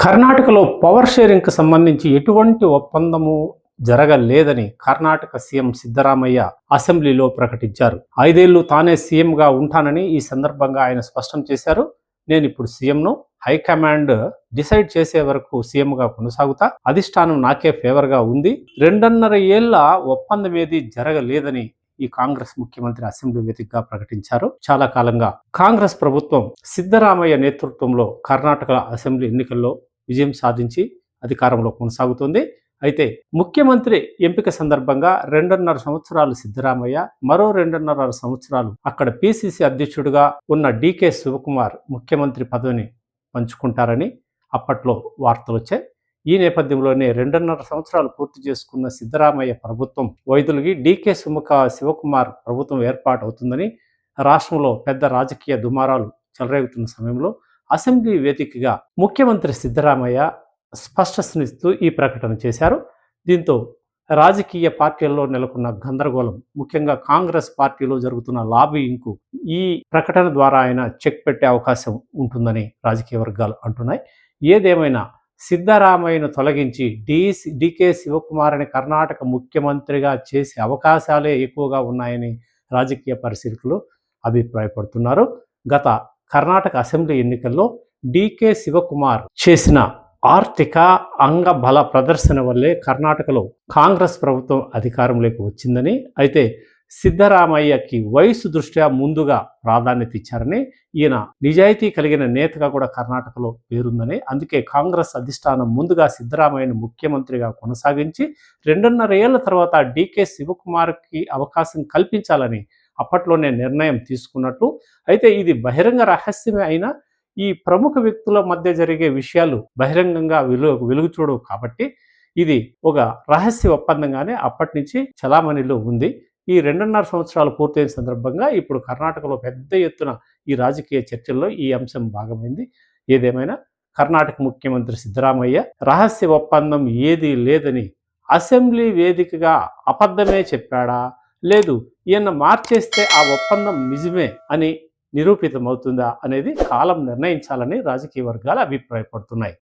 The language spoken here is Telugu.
కర్ణాటకలో పవర్ షేరింగ్‌కి సంబంధించి ఎటువంటి ఒప్పందము జరగలేదని కర్ణాటక సీఎం సిద్ధరామయ్య అసెంబ్లీలో ప్రకటించారు. 5 ఏళ్లు తానే సీఎంగా ఉంటానని ఈ సందర్భంగా ఆయన స్పష్టం చేశారు. నేనిప్పుడు సీఎంను. హైకమాండ్ డిసైడ్ చేసే వరకు సీఎంగా కొనసాగుతా. అధిష్టానం నాకే ఫేవర్‌గా ఉంది. 2.5 ఏళ్ల ఒప్పందం ఏది జరగలేదని ఈ కాంగ్రెస్ ముఖ్యమంత్రి అసెంబ్లీ వేదికగా ప్రకటించారు. చాలా కాలంగా కాంగ్రెస్ ప్రభుత్వం సిద్ధరామయ్య నేతృత్వంలో కర్ణాటక అసెంబ్లీ ఎన్నికల్లో విజయం సాధించి అధికారంలో కొనసాగుతుంది. అయితే ముఖ్యమంత్రి ఎంపిక సందర్భంగా 2.5 సంవత్సరాలు సిద్ధరామయ్య, మరో 2.5 సంవత్సరాలు అక్కడ పిసిసి అధ్యక్షుడిగా ఉన్న డికే శివకుమార్ ముఖ్యమంత్రి పదవిని పంచుకుంటారని అప్పట్లో వార్తలు వచ్చాయి. ఈ నేపథ్యంలోనే 2.5 సంవత్సరాలు పూర్తి చేసుకున్న సిద్ధరామయ్య ప్రభుత్వం వైదొలిగి డికే శివకుమార్ ప్రభుత్వం ఏర్పాటు అవుతుందని రాష్ట్రంలో పెద్ద రాజకీయ దుమారాలు చెలరేగుతున్న సమయంలో అసెంబ్లీ వేదికగా ముఖ్యమంత్రి సిద్ధరామయ్య స్పష్టతనిస్తూ ఈ ప్రకటన చేశారు. దీంతో రాజకీయ పార్టీల్లో నెలకొన్న గందరగోళం, ముఖ్యంగా కాంగ్రెస్ పార్టీలో జరుగుతున్న లాబీయింగ్కు ఈ ప్రకటన ద్వారా ఆయన చెక్ పెట్టే అవకాశం ఉంటుందని రాజకీయ వర్గాలు అంటున్నాయి. ఏదేమైనా సిద్ధరామయ్యను తొలగించి డికే శివకుమార్ని కర్ణాటక ముఖ్యమంత్రిగా చేసే అవకాశాలే ఎక్కువగా ఉన్నాయని రాజకీయ పరిశీలకులు అభిప్రాయపడుతున్నారు. గత కర్ణాటక అసెంబ్లీ ఎన్నికల్లో డికే శివకుమార్ చేసిన ఆర్థిక అంగబల ప్రదర్శన వల్లే కర్ణాటకలో కాంగ్రెస్ ప్రభుత్వం అధికారంలోకి వచ్చిందని, అయితే సిద్ధరామయ్యకి వయసు దృష్ట్యా ముందుగా ప్రాధాన్యత ఇచ్చారని, ఈయన నిజాయితీ కలిగిన నేతగా కూడా కర్ణాటకలో పేరుందని, అందుకే కాంగ్రెస్ అధిష్టానం ముందుగా సిద్ధరామయ్యను ముఖ్యమంత్రిగా కొనసాగించి 2.5 ఏళ్ల తర్వాత డికే శివకుమార్కి అవకాశం కల్పించాలని అప్పట్లోనే నిర్ణయం తీసుకున్నట్లు, అయితే ఇది బహిరంగ రహస్యమే అయినా ఈ ప్రముఖ వ్యక్తుల మధ్య జరిగే విషయాలు బహిరంగంగా వెలుగు చూడవు కాబట్టి ఇది ఒక రహస్య ఒప్పందంగానే అప్పటి నుంచి చలామణిలో ఉంది. ఈ 2.5 సంవత్సరాలు పూర్తయిన సందర్భంగా ఇప్పుడు కర్ణాటకలో పెద్ద ఎత్తున ఈ రాజకీయ చర్చల్లో ఈ అంశం భాగమైంది. ఏదేమైనా కర్ణాటక ముఖ్యమంత్రి సిద్ధరామయ్య రహస్య ఒప్పందం ఏదీ లేదని అసెంబ్లీ వేదికగా అబద్ధమే చెప్పాడా, లేదు ఈయన మార్చేస్తే ఆ ఒప్పందం నిజమే అని నిరూపితమవుతుందా అనేది కాలం నిర్ణయించాలని రాజకీయ వర్గాలు అభిప్రాయపడుతున్నాయి.